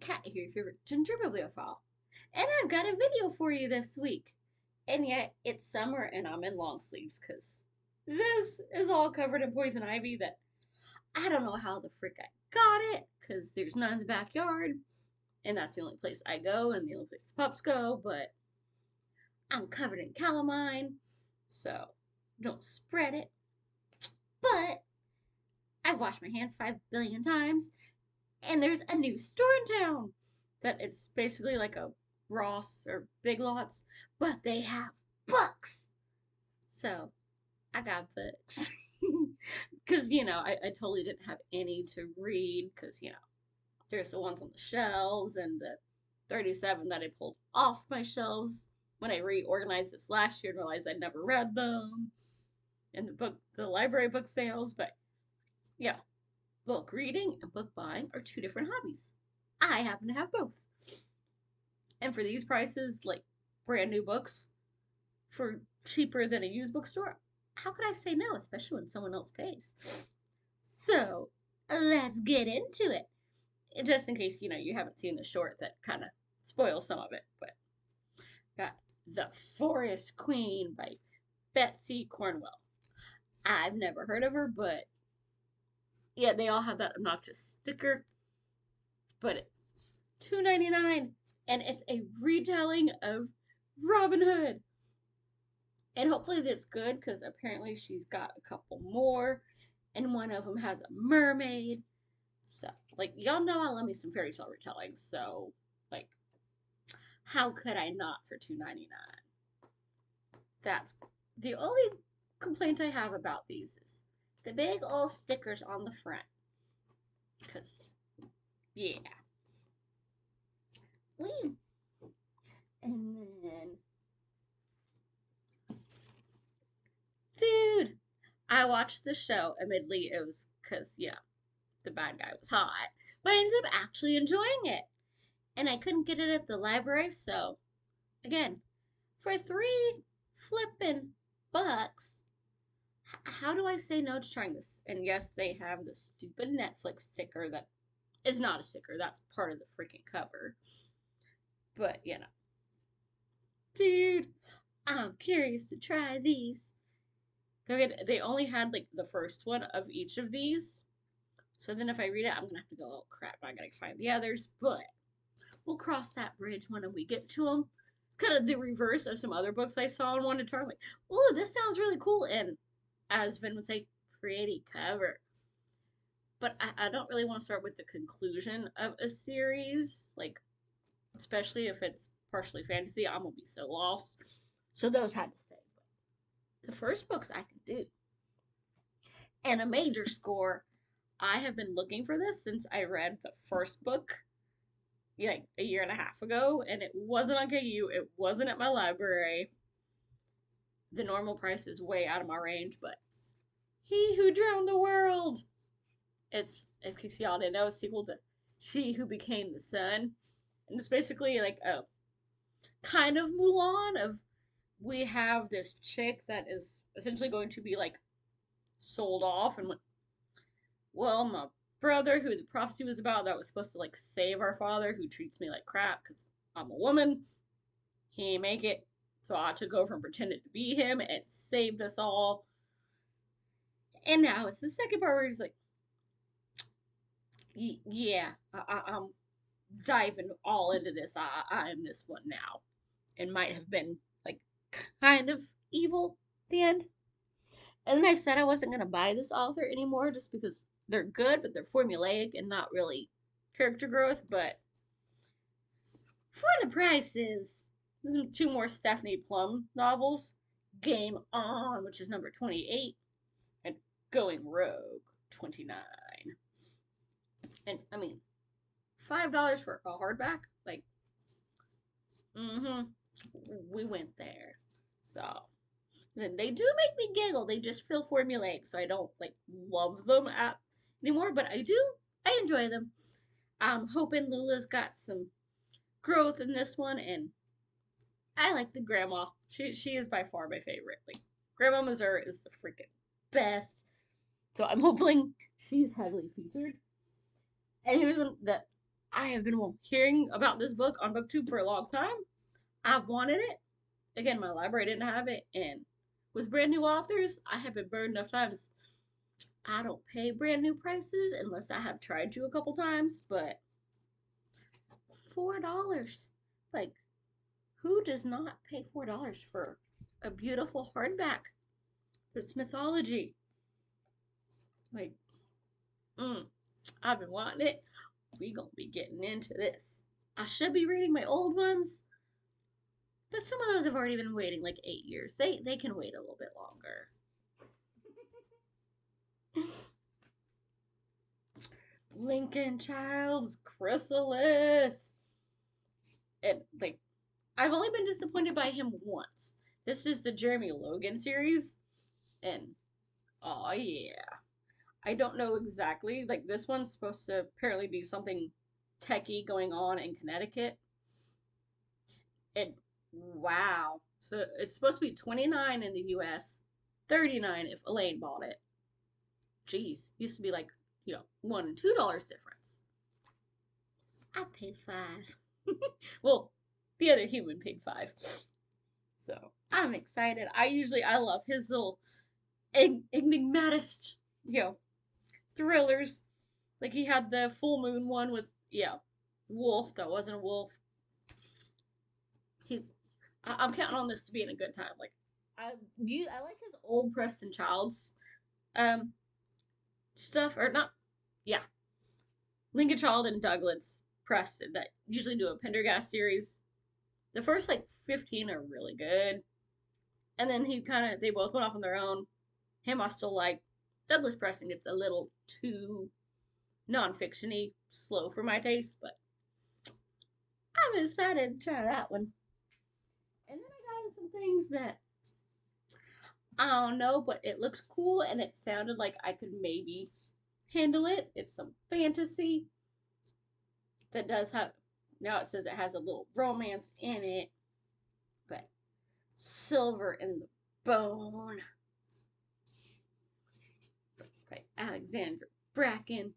Cat here, your favorite ginger bibliophile. And I've got a video for you this week. And yet, it's summer and I'm in long sleeves because this is all covered in poison ivy that I don't know how the frick I got it because there's none in the backyard. And that's the only place I go and the only place the pups go. But I'm covered in calamine, so don't spread it. But I've washed my hands 5 billion times and there's a new store in town that it's basically like a Ross or Big Lots, but they have books. So I got books. Because, I totally didn't have any to read because, there's the ones on the shelves and the 37 that I pulled off my shelves when I reorganized this last year and realized I'd never read them. And the library book sales, but yeah, book reading and book buying are two different hobbies. I happen to have both. And for these prices, like brand new books for cheaper than a used bookstore, how could I say no, especially when someone else pays? So let's get into it. Just in case, you haven't seen the short that kind of spoils some of it. But got The Forest Queen by Betsy Cornwell. I've never heard of her, but yeah, they all have that obnoxious sticker. But it's $2.99 and it's a retelling of Robin Hood. And hopefully that's good because apparently she's got a couple more, and one of them has a mermaid. So, like, y'all know I love me some fairy tale retellings. So, like, how could I not for $2.99? That's the only complaint I have about these is the big old stickers on the front. Because, yeah. Wee. And then, dude, I watched the show. Admittedly, it was because, the bad guy was hot. But I ended up actually enjoying it. And I couldn't get it at the library, so, again, for 3 flippin' bucks, how do I say no to trying this? And yes, they have the stupid Netflix sticker that is not a sticker. That's part of the freaking cover. But, dude, I'm curious to try these. They only had, like, the first one of each of these. So then if I read it, I'm going to have to go, oh, crap, I got to find the others. But we'll cross that bridge when we get to them. Kind of the reverse of some other books I saw and wanted to try. I'm like, oh, this sounds really cool. And as Vin would say, pretty cover. But I don't really want to start with the conclusion of a series. Like, especially if it's partially fantasy, I'm going to be so lost. So those had to stay. But the first books I could do. And a major score. I have been looking for this since I read the first book like a year and a half ago, and it wasn't on KU. It wasn't at my library. The normal price is way out of my range, but He Who Drowned the World. It's, in case y'all didn't know, it's sequel to She Who Became the Sun. And it's basically like a kind of Mulan of we have this chick that is essentially going to be like sold off and well, my brother who the prophecy was about that was supposed to like save our father who treats me like crap because I'm a woman. He ain't make it. So I took over and pretended to be him and saved us all. And now it's the second part where he's like, yeah, I'm diving all into this. I am this one now. And might have been like kind of evil at the end. And then I said I wasn't going to buy this author anymore just because they're good, but they're formulaic and not really character growth. But for the prices, there's 2 more Stephanie Plum novels. Game On, which is number 28, and Going Rogue, 29. And, I mean, $5 for a hardback? Like, we went there. So, then they do make me giggle. They just feel formulaic, so I don't, like, love them anymore, but I enjoy them. I'm hoping Lula's got some growth in this one, and I like the grandma. She is by far my favorite. Like, Grandma Missouri is the freaking best. So I'm hoping she's heavily featured. And here's one that I have been hearing about this book on BookTube for a long time. I've wanted it. Again, my library didn't have it, and with brand new authors, I have been burned enough times. I don't pay brand new prices unless I have tried to a couple times, but $4. Like, who does not pay $4 for a beautiful hardback that's mythology? Like, mm, I've been wanting it. We gonna be getting into this. I should be reading my old ones, but some of those have already been waiting like 8 years. They can wait a little bit longer. Lincoln Child's Chrysalis. And like I've only been disappointed by him once. This is the Jeremy Logan series, and oh yeah. I don't know exactly. Like this one's supposed to apparently be something techie going on in Connecticut. And wow. So it's supposed to be 29 in the US, 39 if Elaine bought it. Jeez, used to be like, $1 and $2 difference. I paid 5. Well, the other human paid 5. So I'm excited. I love his little enigmatic, you know, thrillers. Like he had the full moon one with wolf that wasn't a wolf. I'm counting on this to be in a good time. Like I like his old Preston Childs um stuff or not. Yeah, Lincoln Child and Douglas Preston that usually do a Pendergast series. The first like 15 are really good, and then they both went off on their own. Him I still like. Douglas Preston gets a little too nonfiction-y, slow for my taste, but I'm excited to try that one. And then I got into some things that I don't know, but it looks cool and it sounded like I could maybe handle it. It's some fantasy that does have, now it says it has a little romance in it, but Silver in the Bone by Alexandra Bracken.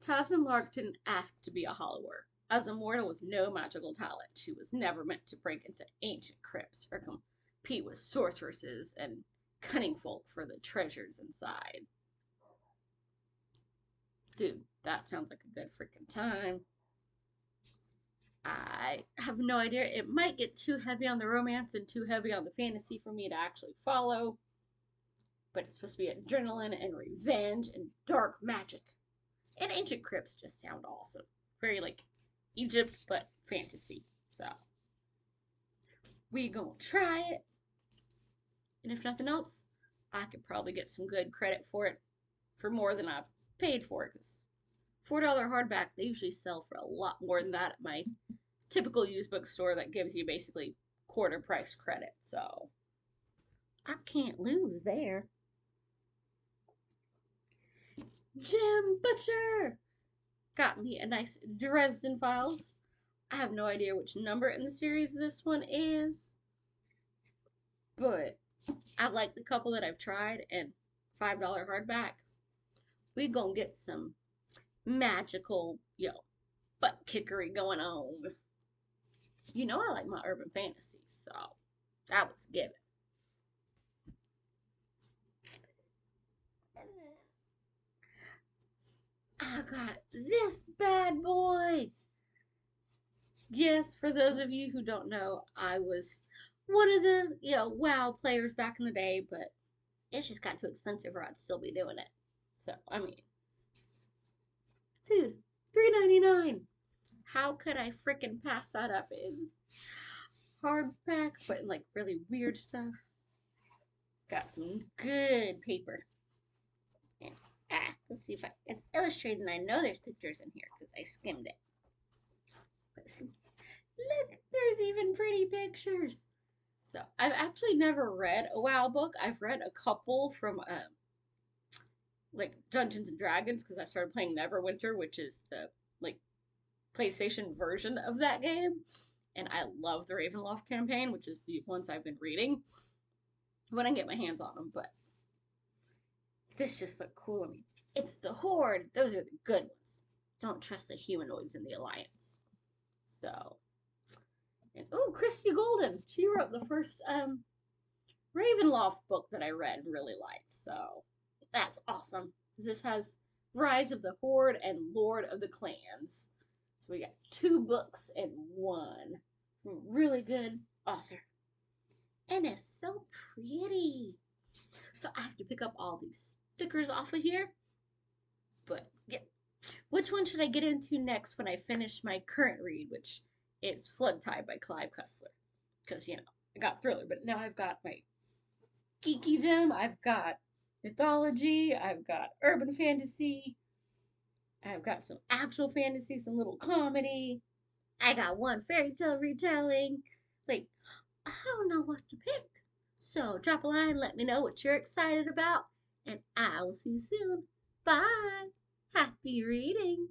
Tasman Lark didn't ask to be a hollower. As a mortal with no magical talent, she was never meant to break into ancient crypts or compete with sorceresses and cunning folk for the treasures inside. Dude, that sounds like a good freaking time. I have no idea. It might get too heavy on the romance and too heavy on the fantasy for me to actually follow. But it's supposed to be adrenaline and revenge and dark magic. And ancient crypts just sound awesome. Very like Egypt, but fantasy. So we gonna try it. And if nothing else, I could probably get some good credit for it for more than I've paid for it. Because $4 hardback, they usually sell for a lot more than that at my typical used bookstore that gives you basically quarter price credit. So I can't lose there. Jim Butcher got me a nice Dresden Files. I have no idea which number in the series this one is, but I've liked the couple that I've tried, and $5 hardback. We gonna get some magical, butt kickery going on. I like my urban fantasy, so that was given. And then I got this bad boy. Yes, for those of you who don't know, I was one of the, WoW players back in the day, but it's just got too expensive or I'd still be doing it. So, I mean, dude, $3.99. How could I freaking pass that up? It's hardback, but in like really weird stuff. Got some good paper. And, let's see if it's illustrated, and I know there's pictures in here because I skimmed it. Look, there's even pretty pictures. So I've actually never read a WoW book. I've read a couple from like Dungeons and Dragons because I started playing Neverwinter, which is the like PlayStation version of that game. And I love the Ravenloft campaign, which is the ones I've been reading when I get my hands on them. But this just looked cool. I mean, It's the Horde. Those are the good ones. Don't trust the humanoids in the Alliance. So, and oh, Christy Golden. She wrote the first Ravenloft book that I read and really liked. So that's awesome. This has Rise of the Horde and Lord of the Clans. So we got 2 books in one. Really good author. And it's so pretty. So I have to pick up all these stickers off of here. But yeah, which one should I get into next when I finish my current read, which is Flood Tide by Clive Cussler? Because, I got Thriller, but now I've got my geeky gem, I've got mythology, I've got urban fantasy, I've got some actual fantasy, some little comedy. I got one fairy tale retelling. Like, I don't know what to pick. So drop a line, let me know what you're excited about, and I will see you soon. Bye. Happy reading.